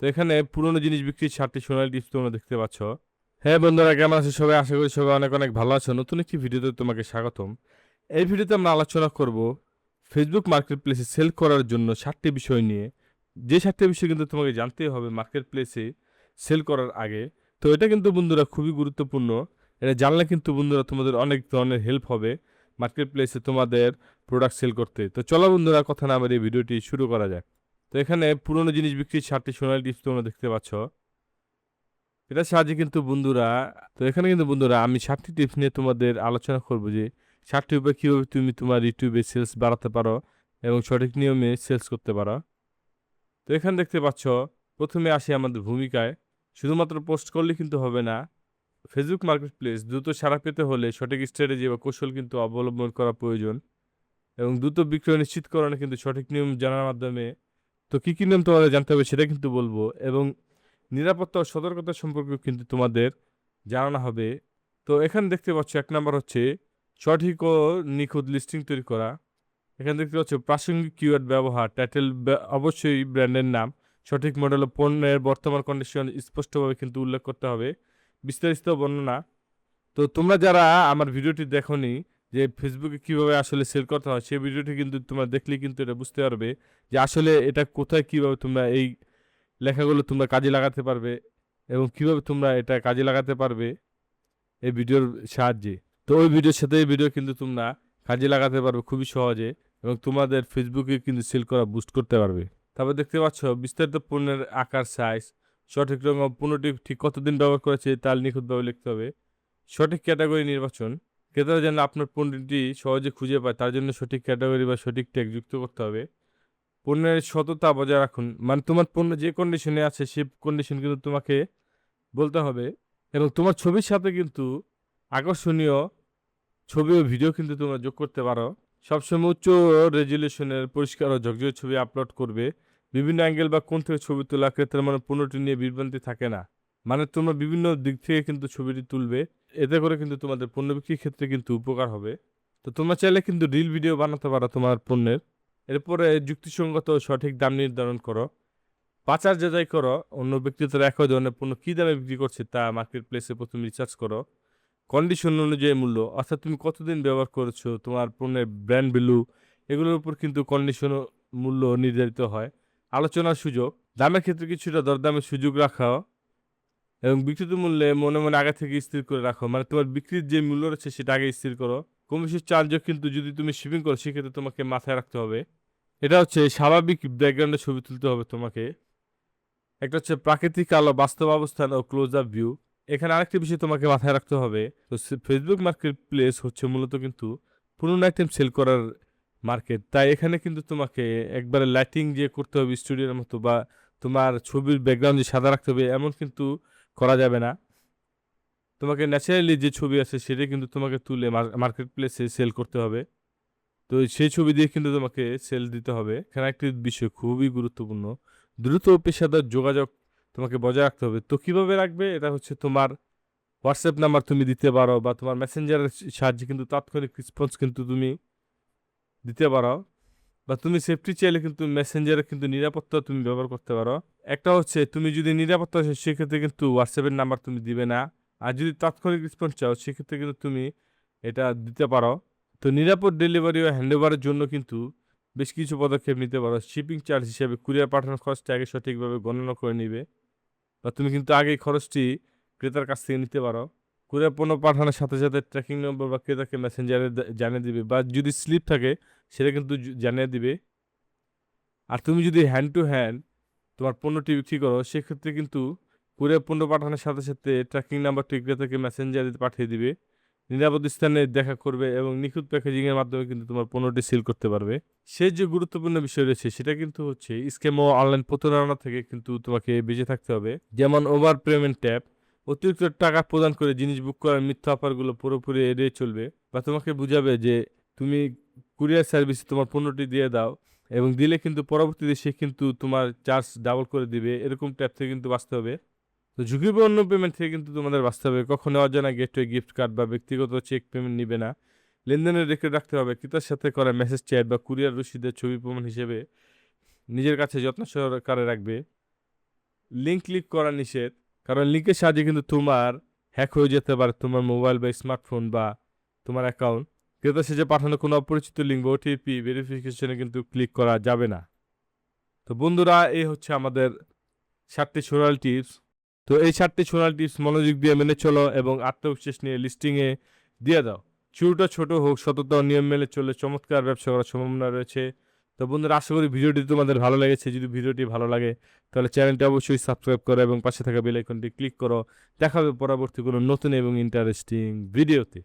তো এখানে পুরনো জিনিস বিক্রির 7টি সোনালী টিপস তোমরা দেখতে পাচ্ছ। হ্যাঁ বন্ধুরা, কেমন আছো সবাই? আশা করি সবাই অনেক অনেক ভালো আছো। নতুন একটি ভিডিওতে তোমাকে স্বাগতম। এই ভিডিওতে আমরা আলোচনা করব ফেসবুক মার্কেট প্লেসে সেল করার জন্য 7টি বিষয় নিয়ে। যে 7টি বিষয় কিন্তু তোমাকে জানতেই হবে মার্কেট প্লেসে সেল করার আগে। তো এটা কিন্তু বন্ধুরা খুবই গুরুত্বপূর্ণ। এটা জানলে কিন্তু বন্ধুরা তোমাদের অনেক ধরনের হেল্প হবে মার্কেট প্লেসে তোমাদের প্রোডাক্ট সেল করতে। তো চলো বন্ধুরা, কথা না বাড়িয়ে ভিডিওটি শুরু করা যাক। তো এখানে পুরনো জিনিস বিক্রির 7টি সোনালী টিপস তোমরা দেখতে পাচ্ছ। এটার সাহায্যে কিন্তু বন্ধুরা, তো এখানে কিন্তু বন্ধুরা আমি 7টি টিপস নিয়ে তোমাদের আলোচনা করব যে 7টি উপায় কীভাবে তুমি তোমার ইউটিউবে সেলস বাড়াতে পারো এবং সঠিক নিয়মে সেলস করতে পারো। তো এখানে দেখতে পাচ্ছ, প্রথমে আসি আমাদের ভূমিকায়। শুধুমাত্র পোস্ট করলে কিন্তু হবে না। ফেসবুক মার্কেট প্লেস দ্রুত সাড়া পেতে হলে সঠিক স্ট্র্যাটেজি বা কৌশল কিন্তু অবলম্বন করা প্রয়োজন এবং দ্রুত বিক্রয় নিশ্চিতকরণে কিন্তু সঠিক নিয়ম জানার মাধ্যমে। তো কী কী নিয়ম তোমাদের জানতে হবে সেটা কিন্তু বলবো, এবং নিরাপত্তা ও সতর্কতা সম্পর্কেও কিন্তু তোমাদের জানানো হবে। তো এখানে দেখতে পাচ্ছ 1 নাম্বার হচ্ছে সঠিক ও নিখুঁত লিস্টিং তৈরি করা। এখানে দেখতে পাচ্ছ প্রাসঙ্গিক কিওয়ার্ড ব্যবহার, টাইটেল অবশ্যই ব্র্যান্ডের নাম, সঠিক মডেল ও পণ্যের বর্তমান কন্ডিশন স্পষ্টভাবে কিন্তু উল্লেখ করতে হবে। বিস্তারিত বর্ণনা। তো তোমরা যারা আমার ভিডিওটি দেখোনি যে ফেসবুকে কিভাবে আসলে সেল করতে হয়, সেই ভিডিওটি কিন্তু তোমরা দেখলেই কিন্তু এটা বুঝতে পারবে যে আসলে এটা কোথায় কিভাবে তোমরা এই লেখাগুলো তোমরা কাজে লাগাতে পারবে এবং কিভাবে তোমরা এটা কাজে লাগাতে পারবে এই ভিডিওর সাহায্যে। তো ওই ভিডিওর সাথে এই ভিডিও কিন্তু তোমরা কাজে লাগাতে পারবে খুবই সহজে এবং তোমাদের ফেসবুকে কিন্তু সেল করা বুস্ট করতে পারবে। তারপর দেখতে পাচ্ছ বিস্তারিত পণ্যের আকার, সাইজ, সঠিক রঙ ও পণ্যটি ঠিক কতদিন ব্যবহার করেছে তার নিখুঁতভাবে লিখতে হবে। সঠিক ক্যাটাগরি নির্বাচন, ক্রেতারা যেন আপনার পণ্যটি সহজে খুঁজে পায় তার জন্য সঠিক ক্যাটাগরি বা সঠিক ট্যাগ যুক্ত করতে হবে। পণ্যের সততা বজায় রাখুন, মানে তোমার পণ্য যে কন্ডিশনে আছে সেই কন্ডিশন কিন্তু তোমাকে বলতে হবে এবং তোমার ছবির সাথে কিন্তু আকর্ষণীয় ছবি ও ভিডিও কিন্তু তোমরা যোগ করতে পারো। সবসময় উচ্চ রেজুলেশনের পরিষ্কার ও ঝকঝকে ছবি আপলোড করবে। বিভিন্ন অ্যাঙ্গেল বা কোণ থেকে ছবি তোলা ক্রেতার মানে পণ্যটি নিয়ে বিভ্রান্তি থাকে না। মানে তোমরা বিভিন্ন দিক থেকে কিন্তু ছবিটি তুলবে। এতে করে কিন্তু তোমাদের পণ্য বিক্রির ক্ষেত্রে কিন্তু উপকার হবে। তো তোমরা চাইলে কিন্তু রিল ভিডিও বানাতে পারো তোমার পণ্যের। এরপরে যুক্তিসঙ্গত ও সঠিক দাম নির্ধারণ করো। বাজার যাচাই করো, অন্য ব্যক্তিদের একই ধরনের পণ্য কী দামে বিক্রি করছে তা মার্কেট প্লেসে প্রথমে রিসার্চ করো। কন্ডিশন অনুযায়ী মূল্য, অর্থাৎ তুমি কতদিন ব্যবহার করেছো, তোমার পণ্যের ব্র্যান্ড ভ্যালু, এগুলোর উপর কিন্তু কন্ডিশন ও মূল্য নির্ধারিত হয়। আলোচনার সুযোগ, দামের ক্ষেত্রে কিছুটা দরদামের সুযোগ রাখাও এবং বিক্রিত মূল্যে মনে মনে আগে থেকে স্থির করে রাখো। মানে তোমার বিক্রির যে মূল্য রয়েছে সেটা আগে স্থির করো। কমিশন চার্জও কিন্তু যদি তুমি শিপিং করো সেক্ষেত্রে তোমাকে মাথায় রাখতে হবে। এটা হচ্ছে স্বাভাবিক ব্যাকগ্রাউন্ডে ছবি তুলতে হবে তোমাকে। একটা হচ্ছে প্রাকৃতিক আলো, বাস্তব অবস্থান ও ক্লোজ আপ ভিউ। এখানে আরেকটি বিষয় তোমাকে মাথায় রাখতে হবে। তো ফেসবুক মার্কেট প্লেস হচ্ছে মূলত কিন্তু পুরনো আইটেম সেল করার মার্কেট। তাই এখানে কিন্তু তোমাকে একবারে লাইটিং যে করতে হবে স্টুডিওর মতো, বা তোমার ছবির ব্যাকগ্রাউন্ড যে সাদা রাখতে হবে এমন কিন্তু করা যাবে না। তোমাকে ন্যাচারালি যে ছবি আছে সেটাই কিন্তু তোমাকে তুলে মার্কেট প্লেসে সেল করতে হবে। তো সেই ছবি দিয়ে কিন্তু তোমাকে সেল দিতে হবে। এখানে একটি বিষয় খুবই গুরুত্বপূর্ণ। দ্রুত ও পেশাদার যোগাযোগ তোমাকে বজায় রাখতে হবে। তো কিভাবে রাখবে? এটা হচ্ছে তোমার WhatsApp নাম্বার তুমি দিতে পারো বা তোমার মেসেঞ্জারের সাহায্যে কিন্তু তাৎক্ষণিক রেসপন্স কিন্তু তুমি দিতে পারো, বা তুমি সেফটি চাইলে কিন্তু মেসেঞ্জারে কিন্তু নিরাপত্তা তুমি ব্যবহার করতে পারো। একটা হচ্ছে তুমি যদি নিরাপত্তা চাও সেক্ষেত্রে কিন্তু WhatsApp এর নাম্বার তুমি দিবে না। আর যদি তাৎক্ষণিক রেসপন্স চাও সেক্ষেত্রে কিন্তু তুমি এটা দিতে পারো। তো নিরাপদ ডেলিভারি ও হ্যান্ডওভারের জন্য কিন্তু বেশ কিছু পদক্ষেপ নিতে পারো। শিপিং চার্জ হিসেবে কুরিয়ার পাঠানোর খরচটা আগে সঠিকভাবে গণনা করে নিবে, বা তুমি কিন্তু আগে এই খরচটি ক্রেতার কাছ থেকে নিতে পারো। কুরিয়ার পণ্য পাঠানোর সাথে সাথে ট্র্যাকিং নম্বর বা ক্রেতাকে মেসেঞ্জারে জানিয়ে দিবে, বা যদি স্লিপ থাকে সেটা কিন্তু জানিয়ে দিবে। আর তুমি যদি হ্যান্ড টু হ্যান্ড তোমার পণ্যটি বিক্রি করো সেক্ষেত্রে কিন্তু কুরিয়ার পণ্য পাঠানোর সাথে সাথে ট্র্যাকিং নাম্বারটি ক্রেতাকে মেসেঞ্জারে পাঠিয়ে দিবে। নিরাপদ স্থানে দেখা করবে এবং নিখুঁত প্যাকেজিং এর মাধ্যমে কিন্তু তোমার পণ্যটি সেল করতে পারবে। সেই যে গুরুত্বপূর্ণ বিষয় রয়েছে সেটা কিন্তু হচ্ছে স্ক্যাম ও অনলাইন প্রতারণা থেকে কিন্তু তোমাকে বেঁচে থাকতে হবে। যেমন ওভার পেমেন্ট ট্যাপ, অতিরিক্ত টাকা প্রদান করে জিনিস বুক করার মিথ্যা অফারগুলো পুরোপুরি এড়িয়ে চলবে, বা তোমাকে বুঝাবে যে তুমি কুরিয়ার সার্ভিসে তোমার পণ্যটি দিয়ে দাও এবং দিলে কিন্তু পরবর্তীতে সে কিন্তু তোমার চার্জ ডাবল করে দিবে। এরকম ট্যাপ থেকে কিন্তু বাঁচতে হবে। তো ঝুঁকিপূর্ণ পেমেন্ট থেকে কিন্তু তোমাদের বাঁচতে হবে। কখনো অজানা গেটওয়ে, গিফট কার্ড বা ব্যক্তিগত চেক পেমেন্ট নিবে না। লেনদেনের রেকর্ড রাখতে হবে। ক্রেতার সাথে করা মেসেজ, চ্যাট বা কুরিয়ার রসিদের ছবি প্রমাণ হিসেবে নিজের কাছে যত্ন সহকারে রাখবে। লিঙ্ক ক্লিক করা নিষেধ, কারণ লিঙ্কের সাহায্যে কিন্তু তোমার হ্যাক হয়ে যেতে পারে তোমার মোবাইল বা স্মার্টফোন বা তোমার অ্যাকাউন্ট। ক্রেতা সেজে পাঠানো কোনো অপরিচিত লিঙ্ক বা ওটিপি ভেরিফিকেশনে কিন্তু ক্লিক করা যাবে না। তো বন্ধুরা, এই হচ্ছে আমাদের 7টি সোনাল টিপস। তো এই 7টি সোনাল টিপস মনোযোগ দিয়ে মেনে চলো এবং আত্মবিশ্বাস নিয়ে লিস্টিংয়ে দিয়ে দাও। শুরুটা ছোট হোক, সততা ও নিয়ম মেনে চলে চমৎকার ব্যবসা করার সম্ভাবনা রয়েছে। তো বন্ধুরা, আশা করি ভিডিওটি তোমাদের ভালো লেগেছে। যদি ভিডিওটি ভালো লাগে তাহলে চ্যানেলটি অবশ্যই সাবস্ক্রাইব করো এবং পাশে থাকা বেল আইকনটি ক্লিক করো। দেখা হবে পরবর্তী কোনো নতুন এবং ইন্টারেস্টিং ভিডিওতে।